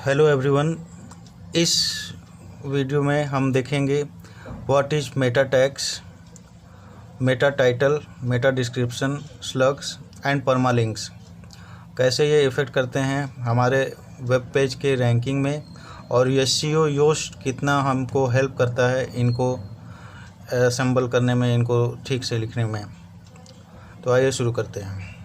Hello everyone. इस video में हम देखेंगे what is Meta tags, Meta title, Meta description, slugs and permalinks. कैसे ये इफ़ेक्ट करते हैं हमारे वेब पेज के रैंकिंग में, और एसईओ योस्ट कितना हमको हेल्प करता है इनको असेंबल करने में, इनको ठीक से लिखने में। तो आइए शुरू करते हैं।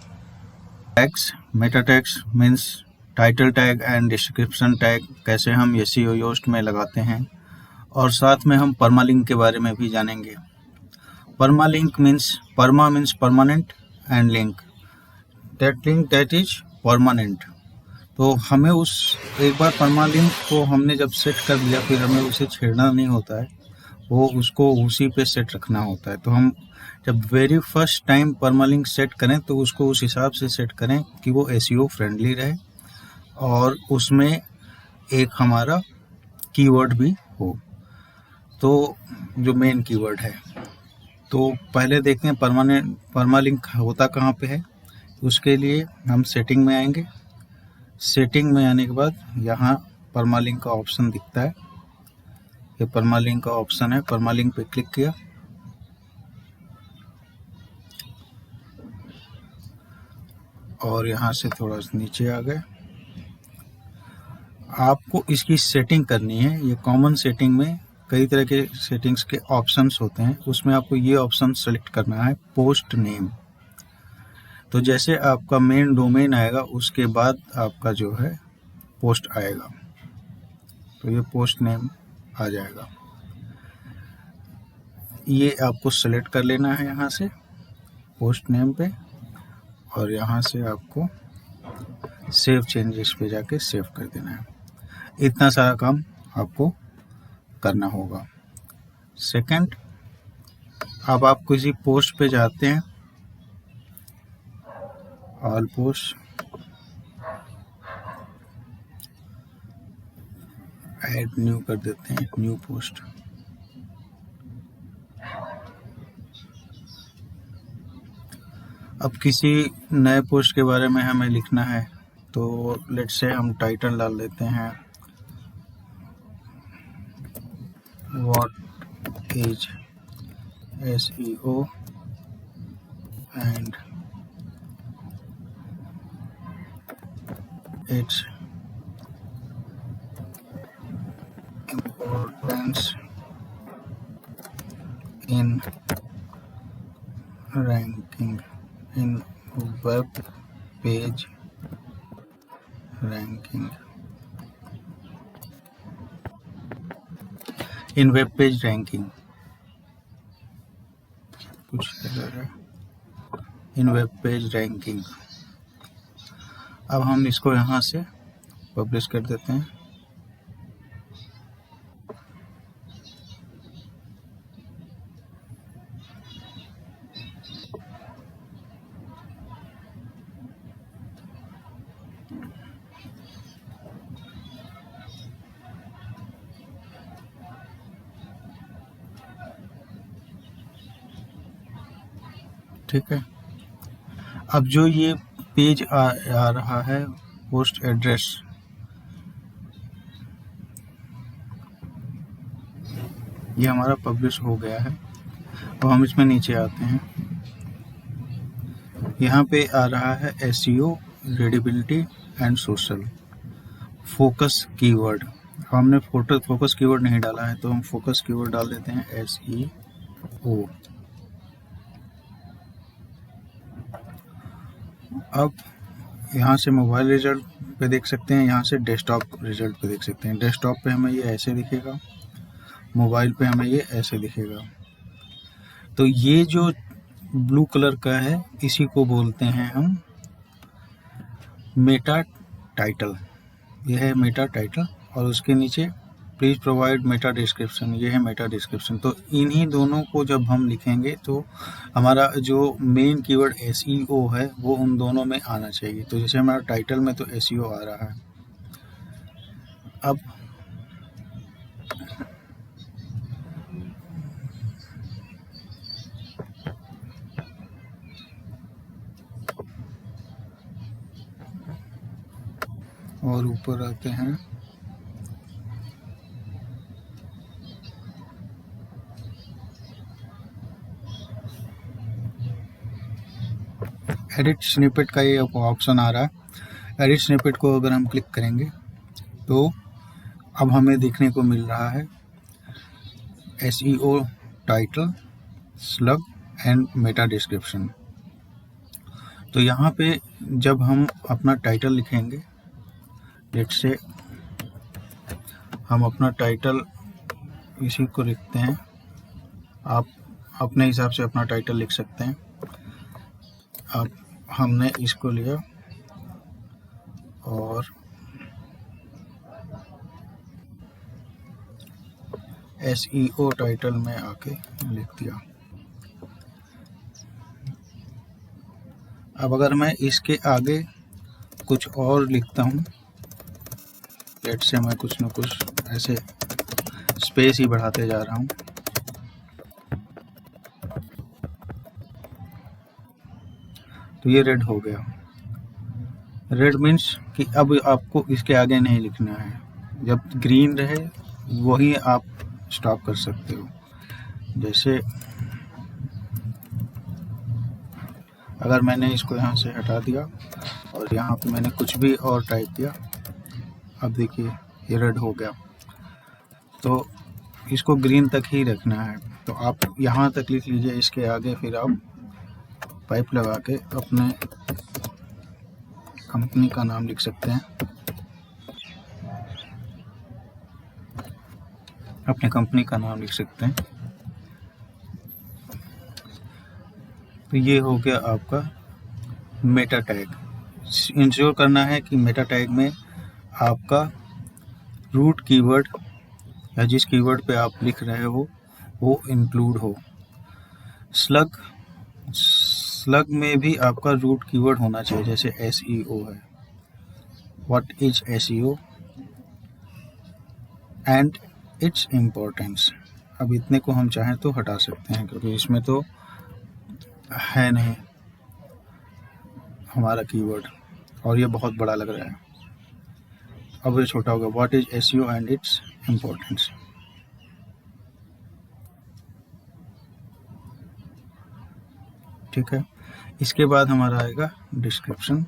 Tags, Meta tags means title tag and description tag कैसे हम एसईओ योस्ट में लगाते हैं, और साथ में हम परमालिंक के बारे में भी जानेंगे। Permalink means permanent and link that is permanent. तो हमें उस एक बार परमालिंक को हमने जब सेट कर दिया, फिर हमें उसे छेड़ना नहीं होता है, वो उसको उसी पे सेट रखना होता है। तो हम जब very first time permalink set करें तो उसको उस हिसाब से सेट करें कि वो एसईओ फ्रेंडली रहे और उसमें एक हमारा कीवर्ड भी हो, तो जो मेन कीवर्ड है। तो पहले देखते हैं परमालिंक होता कहाँ पे है। उसके लिए हम सेटिंग में आएंगे। सेटिंग में आने के बाद यहाँ परमालिंक का ऑप्शन दिखता है, ये परमालिंक का ऑप्शन है। परमालिंक पे क्लिक किया और यहाँ से थोड़ा नीचे आ गए। आपको इसकी सेटिंग करनी है। ये कॉमन सेटिंग में कई तरह के सेटिंग्स के ऑप्शंस होते हैं, उसमें आपको ये ऑप्शन सेलेक्ट करना है, पोस्ट नेम। तो जैसे आपका मेन डोमेन आएगा उसके बाद आपका जो है पोस्ट आएगा, तो ये पोस्ट नेम आ जाएगा। ये आपको सेलेक्ट कर लेना है यहाँ से पोस्ट नेम पे, और यहाँ से आपको सेव चेंजेस पे जाके सेव कर देना है। इतना सारा काम आपको करना होगा। सेकंड, अब आप किसी पोस्ट पे जाते हैं, ऑल पोस्ट, ऐड न्यू कर देते हैं, न्यू पोस्ट। अब किसी नए पोस्ट के बारे में हमें लिखना है, तो लेट्स से हम टाइटल डाल देते हैं, what is SEO and its importance in ranking in web page ranking, in web page ranking, कुछ इन वेब पेज रैंकिंग। अब हम इसको यहाँ से पब्लिश कर देते हैं। ठीक है। अब जो ये पेज आ रहा है पोस्ट एड्रेस, ये हमारा पब्लिश हो गया है। अब हम इसमें नीचे आते हैं, यहाँ पे आ रहा है SEO, readability and social, focus keyword. हमने फोकस कीवर्ड नहीं डाला है, तो हम फोकस कीवर्ड डाल देते हैं एसईओ। अब यहाँ से मोबाइल रिजल्ट पे देख सकते हैं, यहाँ से डेस्कटॉप रिजल्ट पे देख सकते हैं। डेस्कटॉप पे हमें ये ऐसे दिखेगा, मोबाइल पे हमें ये ऐसे दिखेगा। तो ये जो ब्लू कलर का है इसी को बोलते हैं हम मेटा टाइटल। यह है मेटा टाइटल, और उसके नीचे प्लीज प्रोवाइड मेटा डिस्क्रिप्शन, ये है मेटा डिस्क्रिप्शन। तो इन्हीं दोनों को जब हम लिखेंगे तो हमारा जो मेन कीवर्ड एसईओ है वो उन दोनों में आना चाहिए। तो जैसे हमारा टाइटल में तो एसईओ आ रहा है। अब और ऊपर आते हैं, एडिट स्निपेट का ये ऑप्शन आ रहा है। एडिट स्निपेट को अगर हम क्लिक करेंगे तो अब हमें देखने को मिल रहा है SEO title, slug and Meta description. तो यहाँ पे जब हम अपना टाइटल लिखेंगे, लेट्स से हम अपना टाइटल इसी को लिखते हैं, आप अपने हिसाब से अपना टाइटल लिख सकते हैं। अब हमने इसको लिया और SEO टाइटल में आके लिख दिया। अब अगर मैं इसके आगे कुछ और लिखता हूँ, लेट्स से मैं कुछ न कुछ ऐसे स्पेस ही बढ़ाते जा रहा हूँ, तो ये रेड हो गया। रेड मीन्स कि अब आपको इसके आगे नहीं लिखना है, जब ग्रीन रहे वही आप स्टॉप कर सकते हो। जैसे अगर मैंने इसको यहाँ से हटा दिया और यहाँ पे मैंने कुछ भी और टाइप किया, अब देखिए ये रेड हो गया। तो इसको ग्रीन तक ही रखना है, तो आप यहाँ तक लिख लीजिए, इसके आगे फिर आप पाइप लगा के अपने कंपनी का नाम लिख सकते हैं, अपने कंपनी का नाम लिख सकते हैं। तो ये हो गया आपका मेटा टैग। इंश्योर करना है कि मेटा टैग में आपका रूट कीवर्ड या जिस कीवर्ड पे आप लिख रहे हो वो इंक्लूड हो। स्लग में भी आपका रूट कीवर्ड होना चाहिए, जैसे SEO है, what is SEO and its importance. अब इतने को हम चाहें तो हटा सकते हैं, क्योंकि इसमें तो है नहीं हमारा कीवर्ड और ये बहुत बड़ा लग रहा है। अब ये छोटा होगा, what is SEO and its importance. ठीक है, इसके बाद हमारा आएगा डिस्क्रिप्शन।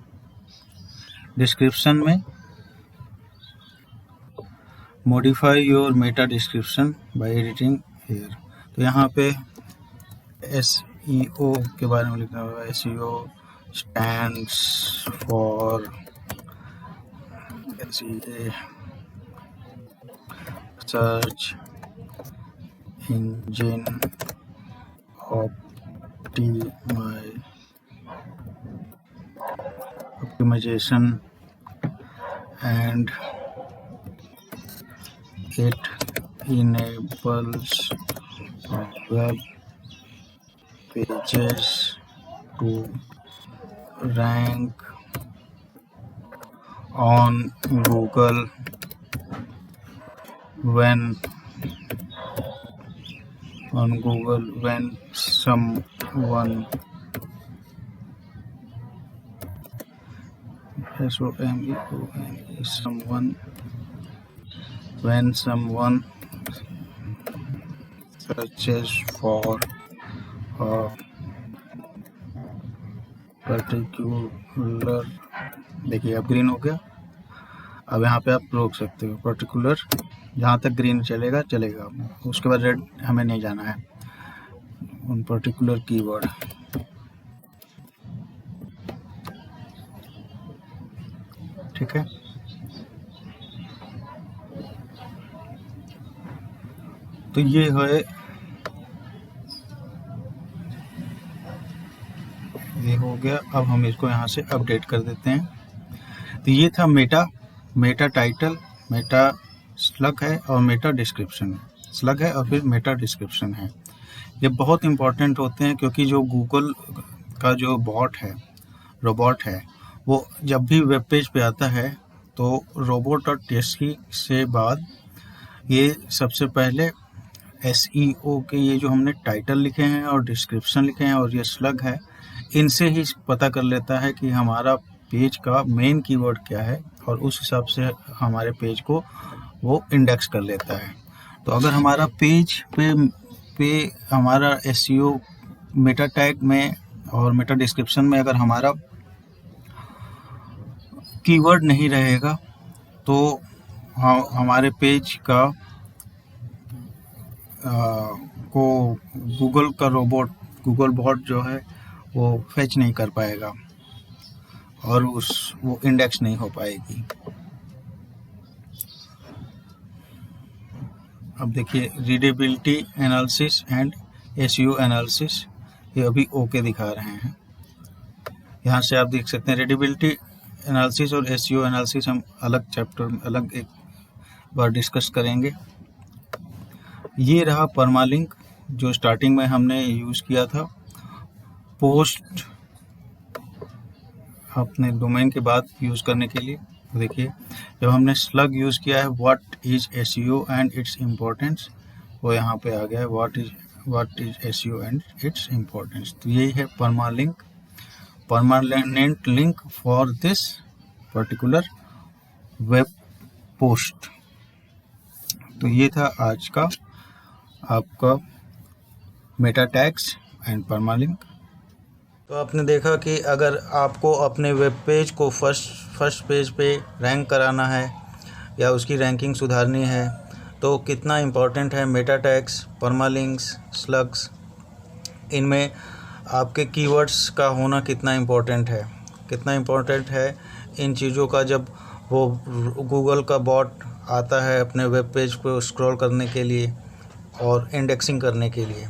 डिस्क्रिप्शन में modify your meta description by editing here. तो यहाँ पे SEO के बारे में लिखना होगा। SEO stands for search engine optimization and it enables web pages to rank on Google when someone when someone searches for a particular, देखिए अब ग्रीन हो गया। अब यहाँ पे आप रोक सकते हो, पर्टिकुलर जहाँ तक ग्रीन चलेगा चलेगा, उसके बाद रेड हमें नहीं जाना है, उन पर्टिकुलर कीवर्ड। ठीक है, तो ये है, ये हो गया। अब हम इसको यहाँ से अपडेट कर देते हैं। तो ये था मेटा टाइटल, मेटा स्लग है और मेटा डिस्क्रिप्शन है। स्लग है और फिर मेटा डिस्क्रिप्शन है। ये बहुत इंपॉर्टेंट होते हैं, क्योंकि जो गूगल का जो रोबोट है, वो जब भी वेब पेज पे आता है तो robot.txt से बाद ये सबसे पहले SEO के ये जो हमने टाइटल लिखे हैं और डिस्क्रिप्शन लिखे हैं और ये स्लग है, इनसे ही पता कर लेता है कि हमारा पेज का मेन कीवर्ड क्या है, और उस हिसाब से हमारे पेज को वो इंडेक्स कर लेता है। तो अगर हमारा पेज पे हमारा SEO मेटा टैग में और मेटा डिस्क्रिप्शन में अगर हमारा कीवर्ड नहीं रहेगा तो हमारे पेज का को गूगल बॉट जो है वो फेच नहीं कर पाएगा और वो इंडेक्स नहीं हो पाएगी। अब देखिए readability analysis and SEO analysis, ये अभी ओके दिखा रहे हैं। यहाँ से आप देख सकते हैं रीडेबिलिटी एनालिसिस और एसईओ एनालिसिस हम अलग चैप्टर अलग एक बार डिस्कस करेंगे। ये रहा परमालिंक जो स्टार्टिंग में हमने यूज़ किया था पोस्ट अपने डोमेन के बाद यूज़ करने के लिए। देखिए जब हमने स्लग यूज़ किया है what is SEO and its importance, वो यहाँ पे आ गया है what is SEO and its importance. तो यही है permalink, permanent link for this particular web post. तो ये था आज का आपका मेटा टैग्स एंड परमालिंक। तो आपने देखा कि अगर आपको अपने वेब पेज को फर्स्ट पेज पे रैंक कराना है या उसकी रैंकिंग सुधारनी है तो कितना इम्पोर्टेंट है मेटा टैग्स, परमालिंक्स, स्लग्स। इनमें आपके कीवर्ड्स का होना कितना इम्पोर्टेंट है इन चीज़ों का। जब वो गूगल का बॉट आता है अपने वेब पेज को स्क्रॉल करने के लिए और इंडेक्सिंग करने के लिए,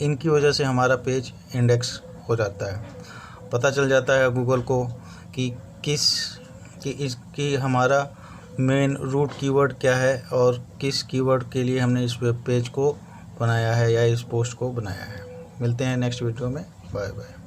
इनकी वजह से हमारा पेज इंडेक्स हो जाता है। पता चल जाता है गूगल को कि हमारा मेन रूट कीवर्ड क्या है और किस कीवर्ड के लिए हमने इस वेब पेज को बनाया है या इस पोस्ट को बनाया है। मिलते हैं नेक्स्ट वीडियो में। Bye bye.